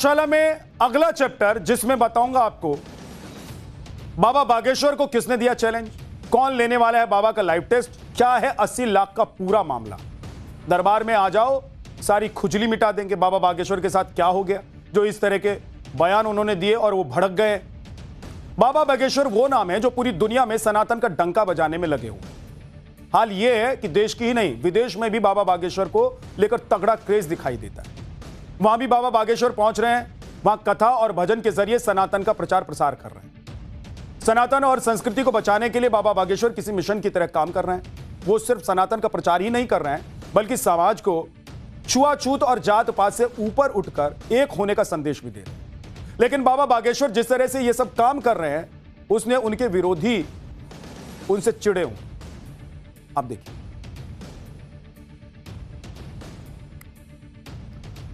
शाला में अगला चैप्टर जिसमें बताऊंगा आपको बाबा बागेश्वर को किसने दिया चैलेंज, कौन लेने वाला है बाबा का लाइव टेस्ट, क्या है 80 लाख का पूरा मामला। दरबार में आ जाओ, सारी खुजली मिटा देंगे। बाबा बागेश्वर के साथ क्या हो गया जो इस तरह के बयान उन्होंने दिए और वो भड़क गए। बाबा बागेश्वर वो नाम है जो पूरी दुनिया में सनातन का डंका बजाने में लगे हुए। हाल ये है कि देश की ही नहीं विदेश में भी बाबा बागेश्वर को लेकर तगड़ा क्रेज दिखाई देता है। वहां भी बाबा बागेश्वर पहुंच रहे हैं, वहां कथा और भजन के जरिए सनातन का प्रचार प्रसार कर रहे हैं। सनातन और संस्कृति को बचाने के लिए बाबा बागेश्वर किसी मिशन की तरह काम कर रहे हैं। वो सिर्फ सनातन का प्रचार ही नहीं कर रहे हैं बल्कि समाज को छुआछूत और जात पात से ऊपर उठकर एक होने का संदेश भी दे रहे हैं। लेकिन बाबा बागेश्वर जिस तरह से ये सब काम कर रहे हैं उसने उनके विरोधी उनसे चिढ़े हुए। आप देखिए,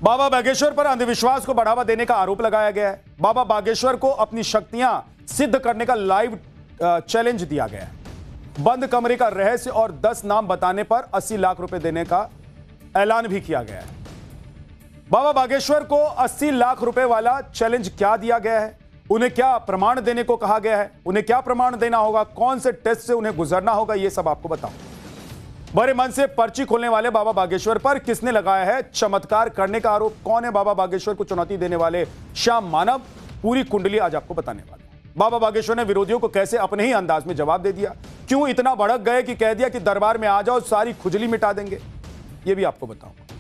बाबा बागेश्वर पर अंधविश्वास को बढ़ावा देने का आरोप लगाया गया है। बाबा बागेश्वर को अपनी शक्तियां सिद्ध करने का लाइव चैलेंज दिया गया है। बंद कमरे का रहस्य और 10 नाम बताने पर 80 लाख रुपए देने का ऐलान भी किया गया है। बाबा बागेश्वर को 80 लाख रुपए वाला चैलेंज क्या दिया गया है, उन्हें क्या प्रमाण देने को कहा गया है, उन्हें क्या प्रमाण देना होगा, कौन से टेस्ट से उन्हें गुजरना होगा, यह सब आपको बताऊं। बड़े मन से पर्ची खोलने वाले बाबा बागेश्वर पर किसने लगाया है चमत्कार करने का आरोप, कौन है बाबा बागेश्वर को चुनौती देने वाले श्याम मानव, पूरी कुंडली आज आपको बताने वाले। बाबा बागेश्वर ने विरोधियों को कैसे अपने ही अंदाज में जवाब दे दिया, क्यों इतना भड़क गए कि कह दिया कि दरबार में आ जाओ सारी खुजली मिटा देंगे, यह भी आपको बताऊंगा।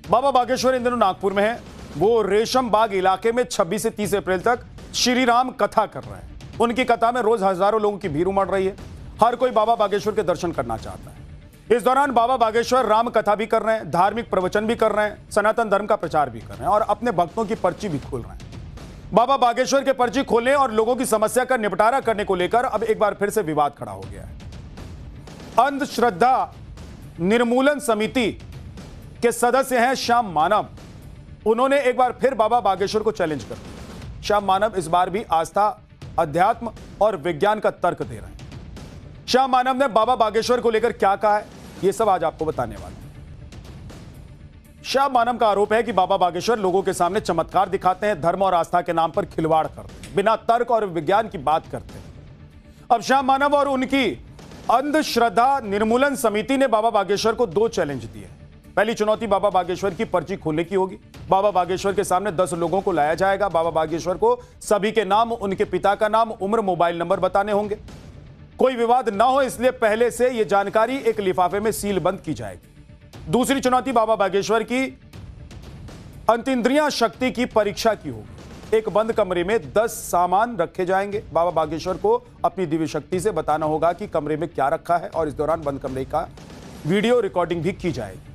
बाबा बागेश्वर इन दिनों नागपुर में है। वो रेशम बाग इलाके में 26 से 30 अप्रैल तक श्री राम कथा कर रहे हैं। उनकी कथा में रोज हजारों लोगों की भीड़ उमड़ रही है। हर कोई बाबा बागेश्वर के दर्शन करना चाहता है। इस दौरान बाबा बागेश्वर राम कथा भी कर रहे हैं, धार्मिक प्रवचन भी कर रहे हैं, सनातन धर्म का प्रचार भी कर रहे हैं और अपने भक्तों की पर्ची भी खोल रहे हैं। बाबा बागेश्वर के पर्ची खोलने और लोगों की समस्या का निपटारा करने को लेकर अब एक बार फिर से विवाद खड़ा हो गया है। अंधश्रद्धा निर्मूलन समिति के सदस्य हैं श्याम मानव। उन्होंने एक बार फिर बाबा बागेश्वर को चैलेंज कर दिया। श्याम मानव इस बार भी आस्था, अध्यात्म और विज्ञान का तर्क दे रहे हैं। श्याम मानव ने बाबा बागेश्वर को लेकर क्या कहा है, यह सब आज आपको बताने वाले हैं। श्याम मानव का आरोप है कि बाबा बागेश्वर लोगों के सामने चमत्कार दिखाते हैं, धर्म और आस्था के नाम पर खिलवाड़ करते हैं, बिना तर्क और विज्ञान की बात करते हैं। अब श्याम मानव और उनकी अंधश्रद्धा निर्मूलन समिति ने बाबा बागेश्वर को 2 चैलेंज दिए। पहली चुनौती बाबा बागेश्वर की पर्ची खोलने की होगी। बाबा बागेश्वर के सामने 10 लोगों को लाया जाएगा। बाबा बागेश्वर को सभी के नाम, उनके पिता का नाम, उम्र, मोबाइल नंबर बताने होंगे। कोई विवाद ना हो इसलिए पहले से यह जानकारी एक लिफाफे में सील बंद की जाएगी। दूसरी चुनौती बाबा बागेश्वर की अंतरिंद्रिय शक्ति की परीक्षा की होगी। एक बंद कमरे में 10 सामान रखे जाएंगे। बाबा बागेश्वर को अपनी दिव्य शक्ति से बताना होगा कि कमरे में क्या रखा है और इस दौरान बंद कमरे का वीडियो रिकॉर्डिंग भी की जाएगी।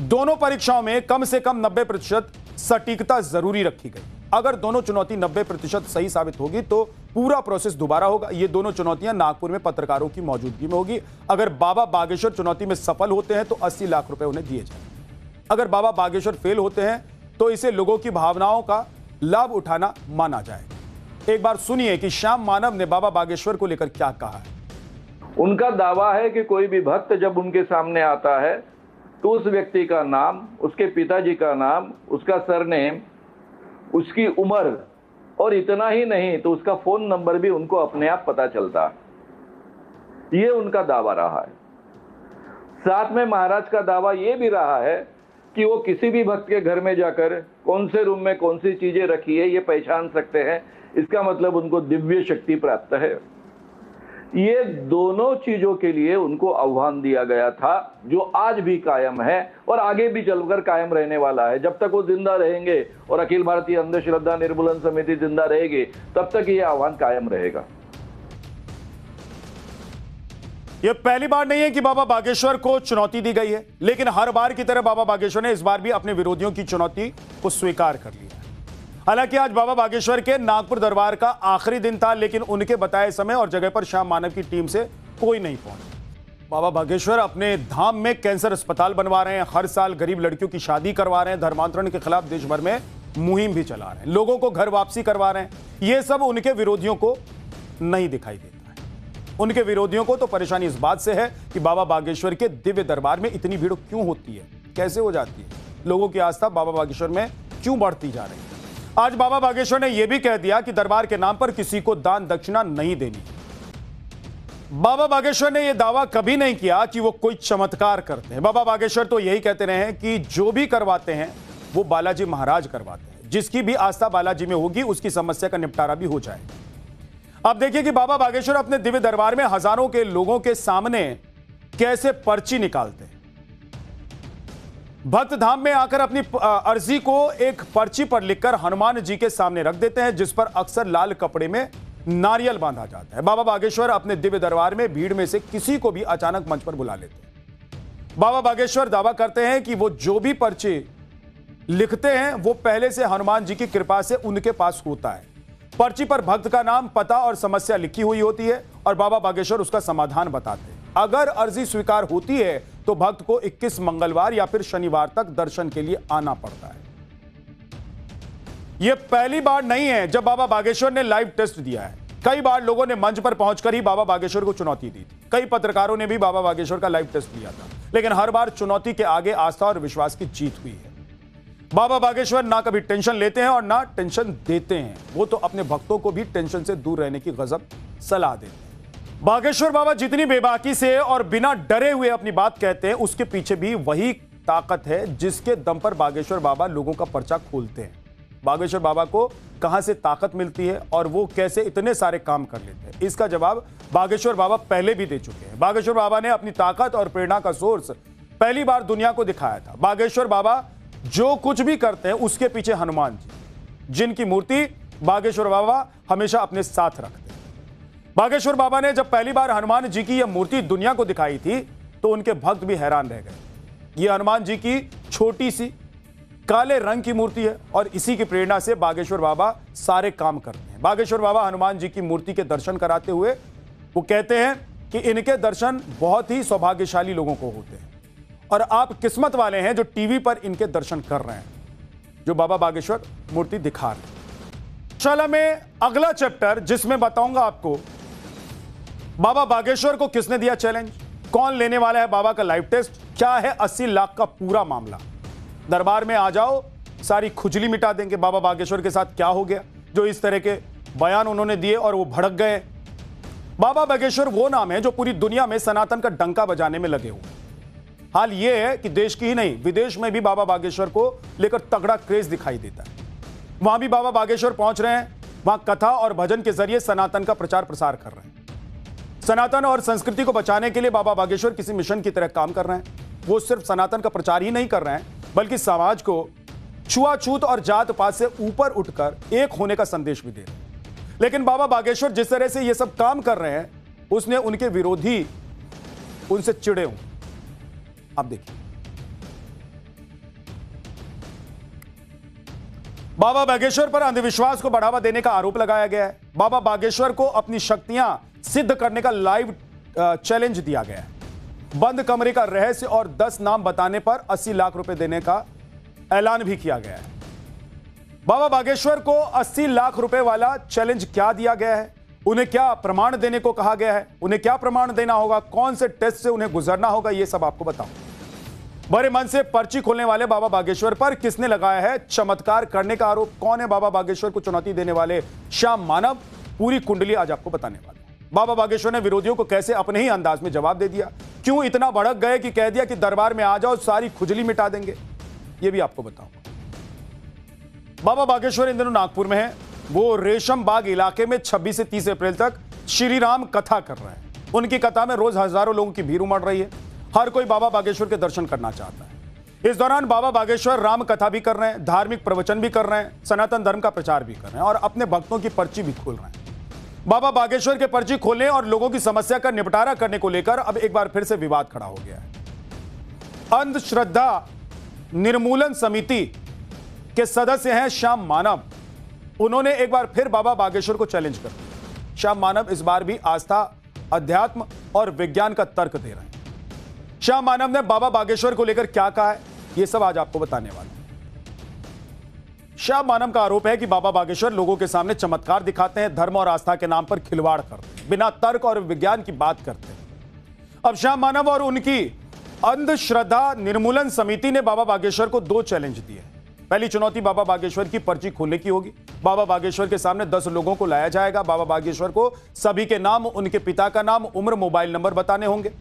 दोनों परीक्षाओं में कम से कम 90% सटीकता जरूरी रखी गई। अगर दोनों चुनौती 90% सही साबित होगी तो पूरा प्रोसेस दोबारा होगा। ये दोनों चुनौतियां नागपुर में पत्रकारों की मौजूदगी में होगी। अगर बाबा बागेश्वर चुनौती में सफल होते हैं तो 80 लाख रुपए उन्हें दिए जाएंगे। अगर बाबा बागेश्वर फेल होते हैं तो इसे लोगों की भावनाओं का लाभ उठाना माना जाएगा। एक बार सुनिए कि श्याम मानव ने बाबा बागेश्वर को लेकर क्या कहा है। उनका दावा है कि कोई भी भक्त जब उनके सामने आता है तो उस व्यक्ति का नाम, उसके पिताजी का नाम, उसका सरनेम, उसकी उम्र और इतना ही नहीं तो उसका फोन नंबर भी उनको अपने आप पता चलता है। ये उनका दावा रहा है। साथ में महाराज का दावा ये भी रहा है कि वो किसी भी भक्त के घर में जाकर कौन से रूम में कौन सी चीजें रखी है ये पहचान सकते हैं। इसका मतलब उनको दिव्य शक्ति प्राप्त है। ये दोनों चीजों के लिए उनको आह्वान दिया गया था जो आज भी कायम है और आगे भी चलकर कायम रहने वाला है। जब तक वो जिंदा रहेंगे और अखिल भारतीय अंधश्रद्धा निर्मूलन समिति जिंदा रहेगी तब तक ये आह्वान कायम रहेगा। यह पहली बार नहीं है कि बाबा बागेश्वर को चुनौती दी गई है, लेकिन हर बार की तरह बाबा बागेश्वर ने इस बार भी अपने विरोधियों की चुनौती को स्वीकार कर लिया। हालांकि आज बाबा बागेश्वर के नागपुर दरबार का आखिरी दिन था, लेकिन उनके बताए समय और जगह पर श्याम मानव की टीम से कोई नहीं पहुंचा। बाबा बागेश्वर अपने धाम में कैंसर अस्पताल बनवा रहे हैं, हर साल गरीब लड़कियों की शादी करवा रहे हैं, धर्मांतरण के खिलाफ देश भर में मुहिम भी चला रहे हैं, लोगों को घर वापसी करवा रहे हैं। यह सब उनके विरोधियों को नहीं दिखाई देता है। उनके विरोधियों को तो परेशानी इस बात से है कि बाबा बागेश्वर के दिव्य दरबार में इतनी भीड़ क्यों होती है, कैसे हो जाती है। लोगों की आस्था बाबा बागेश्वर में क्यों बढ़ती जा रही है। आज बाबा बागेश्वर ने यह भी कह दिया कि दरबार के नाम पर किसी को दान दक्षिणा नहीं देनी। बाबा बागेश्वर ने यह दावा कभी नहीं किया कि वो कोई चमत्कार करते हैं। बाबा बागेश्वर तो यही कहते रहे हैं कि जो भी करवाते हैं वो बालाजी महाराज करवाते हैं। जिसकी भी आस्था बालाजी में होगी उसकी समस्या का निपटारा भी हो जाएगा। अब देखिए कि बाबा बागेश्वर अपने दिव्य दरबार में हजारों के लोगों के सामने कैसे पर्ची निकालते हैं। भक्त धाम में आकर अपनी अर्जी को एक पर्ची पर लिखकर हनुमान जी के सामने रख देते हैं, जिस पर अक्सर लाल कपड़े में नारियल बांधा जाता है। बाबा बागेश्वर अपने दिव्य दरबार में भीड़ में से किसी को भी अचानक मंच पर बुला लेते हैं। बाबा बागेश्वर दावा करते हैं कि वो जो भी पर्ची लिखते हैं वो पहले से हनुमान जी की कृपा से उनके पास होता है। पर्ची पर भक्त का नाम, पता और समस्या लिखी हुई होती है और बाबा बागेश्वर उसका समाधान बताते हैं। अगर अर्जी स्वीकार होती है तो भक्त को 21 मंगलवार या फिर शनिवार तक दर्शन के लिए आना पड़ता है। यह पहली बार नहीं है जब बाबा बागेश्वर ने लाइव टेस्ट दिया है। कई बार लोगों ने मंच पर पहुंचकर ही बाबा बागेश्वर को चुनौती दी थी। कई पत्रकारों ने भी बाबा बागेश्वर का लाइव टेस्ट लिया था, लेकिन हर बार चुनौती के आगे आस्था और विश्वास की जीत हुई है। बाबा बागेश्वर ना कभी टेंशन लेते हैं और ना टेंशन देते हैं। वो तो अपने भक्तों को भी टेंशन से दूर रहने की गजब सलाह देते हैं। बागेश्वर बाबा जितनी बेबाकी से और बिना डरे हुए अपनी बात कहते हैं, उसके पीछे भी वही ताकत है जिसके दम पर बागेश्वर बाबा लोगों का पर्चा खोलते हैं। बागेश्वर बाबा को कहां से ताकत मिलती है और वो कैसे इतने सारे काम कर लेते हैं, इसका जवाब बागेश्वर बाबा पहले भी दे चुके हैं। बागेश्वर बाबा ने अपनी ताकत और प्रेरणा का सोर्स पहली बार दुनिया को दिखाया था। बागेश्वर बाबा जो कुछ भी करते हैं उसके पीछे हनुमान जी, जिनकी मूर्ति बागेश्वर बाबा हमेशा अपने साथ रखते हैं। बागेश्वर बाबा ने जब पहली बार हनुमान जी की यह मूर्ति दुनिया को दिखाई थी तो उनके भक्त भी हैरान रह गए। यह हनुमान जी की छोटी सी काले रंग की मूर्ति है और इसी की प्रेरणा से बागेश्वर बाबा सारे काम करते हैं। बागेश्वर बाबा हनुमान जी की मूर्ति के दर्शन कराते हुए वो कहते हैं कि इनके दर्शन बहुत ही सौभाग्यशाली लोगों को होते हैं और आप किस्मत वाले हैं जो टीवी पर इनके दर्शन कर रहे हैं, जो बाबा बागेश्वर मूर्ति दिखा रहे हैं। इंशाल्लाह में अगला चैप्टर जिसमें बताऊंगा आपको बाबा बागेश्वर को किसने दिया चैलेंज, कौन लेने वाला है बाबा का लाइव टेस्ट, क्या है 80 लाख का पूरा मामला। दरबार में आ जाओ, सारी खुजली मिटा देंगे। बाबा बागेश्वर के साथ क्या हो गया जो इस तरह के बयान उन्होंने दिए और वो भड़क गए। बाबा बागेश्वर वो नाम है जो पूरी दुनिया में सनातन का डंका बजाने में लगे हुए। हाल यह है कि देश की ही नहीं विदेश में भी बाबा बागेश्वर को लेकर तगड़ा क्रेज दिखाई देता है। वहां भी बाबा बागेश्वर पहुंच रहे हैं, वहां कथा और भजन के जरिए सनातन का प्रचार प्रसार कर रहे हैं। सनातन और संस्कृति को बचाने के लिए बाबा बागेश्वर किसी मिशन की तरह काम कर रहे हैं। वो सिर्फ सनातन का प्रचार ही नहीं कर रहे हैं बल्कि समाज को छुआछूत और जात पात से ऊपर उठकर एक होने का संदेश भी दे रहे हैं। लेकिन बाबा बागेश्वर जिस तरह से ये सब काम कर रहे हैं उसने उनके विरोधी उनसे चिड़े हुए। आप देखिए, बाबा बागेश्वर पर अंधविश्वास को बढ़ावा देने का आरोप लगाया गया है। बाबा बागेश्वर को अपनी शक्तियां सिद्ध करने का लाइव चैलेंज दिया गया है। बंद कमरे का रहस्य और 10 नाम बताने पर 80 लाख रुपए देने का ऐलान भी किया गया है। बाबा बागेश्वर को 80 लाख रुपए वाला चैलेंज क्या दिया गया है, उन्हें क्या प्रमाण देने को कहा गया है, उन्हें क्या प्रमाण देना होगा, कौन से टेस्ट से उन्हें गुजरना होगा, यह सब आपको बताऊं। बड़े मन से पर्ची खोलने वाले बाबा बागेश्वर पर किसने लगाया है चमत्कार करने का आरोप, कौन है बाबा बागेश्वर को चुनौती देने वाले श्याम मानव, पूरी कुंडली आज आपको बताने वाले। बाबा बागेश्वर ने विरोधियों को कैसे अपने ही अंदाज में जवाब दे दिया, क्यों इतना भड़क गए कि कह दिया कि दरबार में आ जाओ सारी खुजली मिटा देंगे, यह भी आपको बताऊंगा। बाबा बागेश्वर इन दिनों नागपुर में है। वो रेशम बाग इलाके में 26 से 30 अप्रैल तक श्री राम कथा कर रहे हैं। उनकी कथा में रोज हजारों लोगों की भीड़ उमड़ रही है। हर कोई बाबा बागेश्वर के दर्शन करना चाहता है। इस दौरान बाबा बागेश्वर राम कथा भी कर रहे हैं, धार्मिक प्रवचन भी कर रहे हैं, सनातन धर्म का प्रचार भी कर रहे हैं और अपने भक्तों की पर्ची भी खोल रहे हैं। बाबा बागेश्वर के पर्ची खोलने और लोगों की समस्या का निपटारा करने को लेकर अब एक बार फिर से विवाद खड़ा हो गया है। अंधश्रद्धा निर्मूलन समिति के सदस्य हैं श्याम मानव। उन्होंने एक बार फिर बाबा बागेश्वर को चैलेंज कर दिया। श्याम मानव इस बार भी आस्था, अध्यात्म और विज्ञान का तर्क दे रहे हैं। श्याम मानव ने बाबा बागेश्वर को लेकर क्या कहा है, यह सब आज आपको बताने वाला हूं। श्याम मानव का आरोप है कि बाबा बागेश्वर लोगों के सामने चमत्कार दिखाते हैं, धर्म और आस्था के नाम पर खिलवाड़ करते हैं, बिना तर्क और विज्ञान की बात करते हैं। अब श्याम मानव और उनकी अंधश्रद्धा निर्मूलन समिति ने बाबा बागेश्वर को 2 चैलेंज दिए। पहली चुनौती बाबा बागेश्वर की पर्ची खोलने की होगी। बाबा बागेश्वर के सामने 10 लोगों को लाया जाएगा। बाबा बागेश्वर को सभी के नाम, उनके पिता का नाम, उम्र, मोबाइल नंबर बताने होंगे।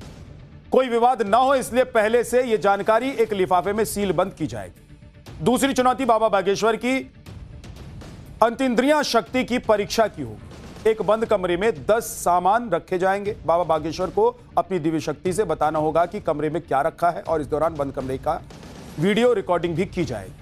कोई विवाद ना हो इसलिए पहले से यह जानकारी एक लिफाफे में सील बंद की जाएगी। दूसरी चुनौती बाबा बागेश्वर की अंतरिंद्रियां शक्ति की परीक्षा की होगी। एक बंद कमरे में 10 सामान रखे जाएंगे। बाबा बागेश्वर को अपनी दिव्य शक्ति से बताना होगा कि कमरे में क्या रखा है और इस दौरान बंद कमरे का वीडियो रिकॉर्डिंग भी की जाएगी।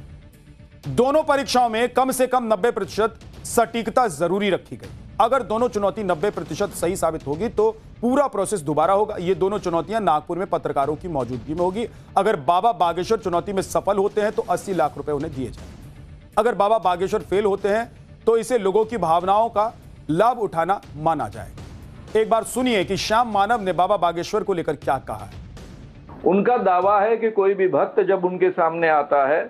दोनों परीक्षाओं में कम से कम 90% सटीकता जरूरी रखी गई। अगर दोनों चुनौती 90% सही साबित होगी तो पूरा प्रोसेस दोबारा होगा। ये दोनों चुनौतियां नागपुर में पत्रकारों की मौजूदगी में होगी। अगर बाबा बागेश्वर चुनौती में सफल होते हैं तो 80 लाख रुपए उन्हें दिए जाएंगे। अगर बाबा बागेश्वर फेल होते हैं तो इसे लोगों की भावनाओं का लाभ उठाना माना जाएगा। एक बार सुनिए कि श्याम मानव ने बाबा बागेश्वर को लेकर क्या कहा है। उनका दावा है कि कोई भी भक्त जब उनके सामने आता है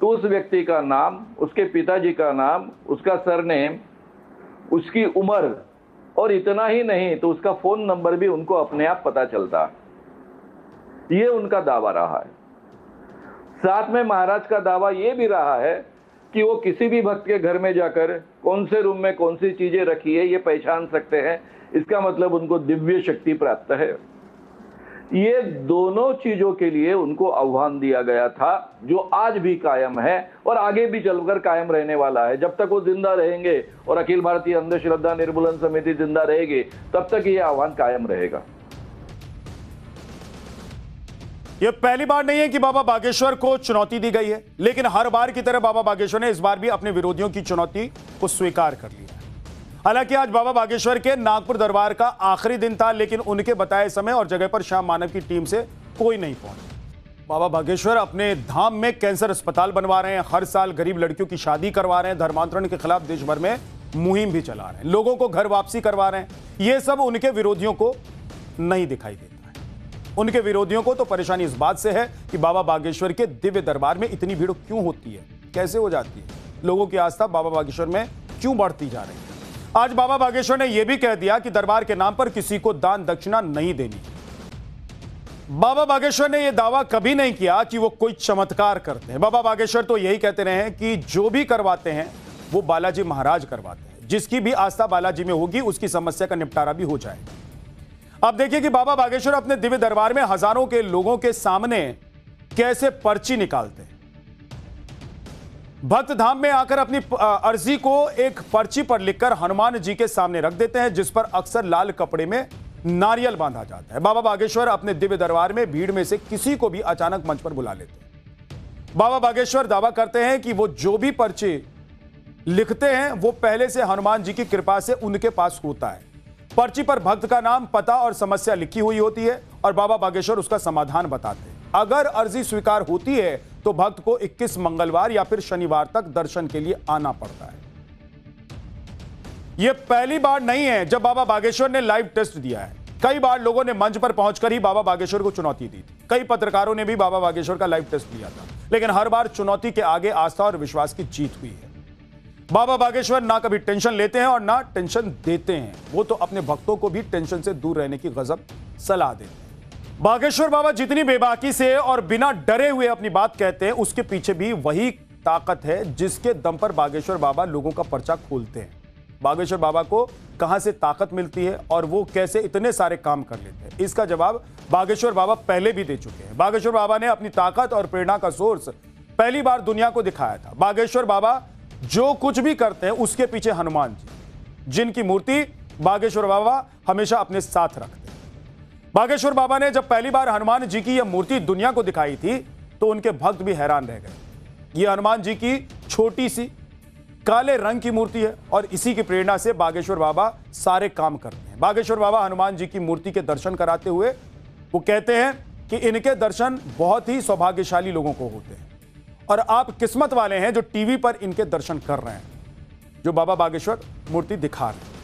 तो उस व्यक्ति का नाम, उसके पिताजी का नाम, उसका सरनेम, उसकी उम्र और इतना ही नहीं तो उसका फोन नंबर भी उनको अपने आप पता चलता है। ये उनका दावा रहा है। साथ में महाराज का दावा ये भी रहा है कि वो किसी भी भक्त के घर में जाकर कौन से रूम में कौन सी चीजें रखी है ये पहचान सकते हैं। इसका मतलब उनको दिव्य शक्ति प्राप्त है। ये दोनों चीजों के लिए उनको आह्वान दिया गया था जो आज भी कायम है और आगे भी चलकर कायम रहने वाला है। जब तक वो जिंदा रहेंगे और अखिल भारतीय अंधश्रद्धा निर्मूलन समिति जिंदा रहेगी तब तक ये आह्वान कायम रहेगा। यह पहली बार नहीं है कि बाबा बागेश्वर को चुनौती दी गई है, लेकिन हर बार की तरह बाबा बागेश्वर ने इस बार भी अपने विरोधियों की चुनौती को स्वीकार कर लिया। हालांकि आज बाबा बागेश्वर के नागपुर दरबार का आखिरी दिन था, लेकिन उनके बताए समय और जगह पर श्याम मानव की टीम से कोई नहीं पहुंचा। बाबा बागेश्वर अपने धाम में कैंसर अस्पताल बनवा रहे हैं, हर साल गरीब लड़कियों की शादी करवा रहे हैं, धर्मांतरण के खिलाफ देश भर में मुहिम भी चला रहे हैं, लोगों को घर वापसी करवा रहे हैं। यह सब उनके विरोधियों को नहीं दिखाई देता है। उनके विरोधियों को तो परेशानी इस बात से है कि बाबा बागेश्वर के दिव्य दरबार में इतनी भीड़ क्यों होती है, कैसे हो जाती है, लोगों की आस्था बाबा बागेश्वर में क्यों बढ़ती जा रही है। आज बाबा बागेश्वर ने यह भी कह दिया कि दरबार के नाम पर किसी को दान दक्षिणा नहीं देनी। बाबा बागेश्वर ने यह दावा कभी नहीं किया कि वो कोई चमत्कार करते हैं। बाबा बागेश्वर तो यही कहते रहे हैं कि जो भी करवाते हैं वो बालाजी महाराज करवाते हैं। जिसकी भी आस्था बालाजी में होगी उसकी समस्या का निपटारा भी हो जाएगा। अब देखिए कि बाबा बागेश्वर अपने दिव्य दरबार में हजारों के लोगों के सामने कैसे पर्ची निकालते हैं। भक्त धाम में आकर अपनी अर्जी को एक पर्ची पर लिखकर हनुमान जी के सामने रख देते हैं, जिस पर अक्सर लाल कपड़े में नारियल बांधा जाता है। बाबा बागेश्वर अपने दिव्य दरबार में भीड़ में से किसी को भी अचानक मंच पर बुला लेते हैं। बाबा बागेश्वर दावा करते हैं कि वो जो भी पर्ची लिखते हैं वो पहले से हनुमान जी की कृपा से उनके पास होता है। पर्ची पर भक्त का नाम, पता और समस्या लिखी हुई होती है और बाबा बागेश्वर उसका समाधान बताते हैं। अगर अर्जी स्वीकार होती है तो भक्त को 21 मंगलवार या फिर शनिवार तक दर्शन के लिए आना पड़ता है। यह पहली बार नहीं है जब बाबा बागेश्वर ने लाइव टेस्ट दिया है। कई बार लोगों ने मंच पर पहुंचकर ही बाबा बागेश्वर को चुनौती दी थी। कई पत्रकारों ने भी बाबा बागेश्वर का लाइव टेस्ट लिया था, लेकिन हर बार चुनौती के आगे आस्था और विश्वास की जीत हुई है। बाबा बागेश्वर ना कभी टेंशन लेते हैं और ना टेंशन देते हैं। वो तो अपने भक्तों को भी टेंशन से दूर रहने की गजब सलाह देते हैं। बागेश्वर बाबा जितनी बेबाकी से और बिना डरे हुए अपनी बात कहते हैं, उसके पीछे भी वही ताकत है जिसके दम पर बागेश्वर बाबा लोगों का पर्चा खोलते हैं। बागेश्वर बाबा को कहां से ताकत मिलती है और वो कैसे इतने सारे काम कर लेते हैं, इसका जवाब बागेश्वर बाबा पहले भी दे चुके हैं। बागेश्वर बाबा ने अपनी ताकत और प्रेरणा का सोर्स पहली बार दुनिया को दिखाया था। बागेश्वर बाबा जो कुछ भी करते हैं उसके पीछे हनुमान जी, जिनकी मूर्ति बागेश्वर बाबा हमेशा अपने साथ रखते हैं। बागेश्वर बाबा ने जब पहली बार हनुमान जी की यह मूर्ति दुनिया को दिखाई थी तो उनके भक्त भी हैरान रह गए। यह हनुमान जी की छोटी सी काले रंग की मूर्ति है और इसी की प्रेरणा से बागेश्वर बाबा सारे काम करते हैं। बागेश्वर बाबा हनुमान जी की मूर्ति के दर्शन कराते हुए वो कहते हैं कि इनके दर्शन बहुत ही सौभाग्यशाली लोगों को होते हैं और आप किस्मत वाले हैं जो टीवी पर इनके दर्शन कर रहे हैं, जो बाबा बागेश्वर मूर्ति दिखा रहे हैं।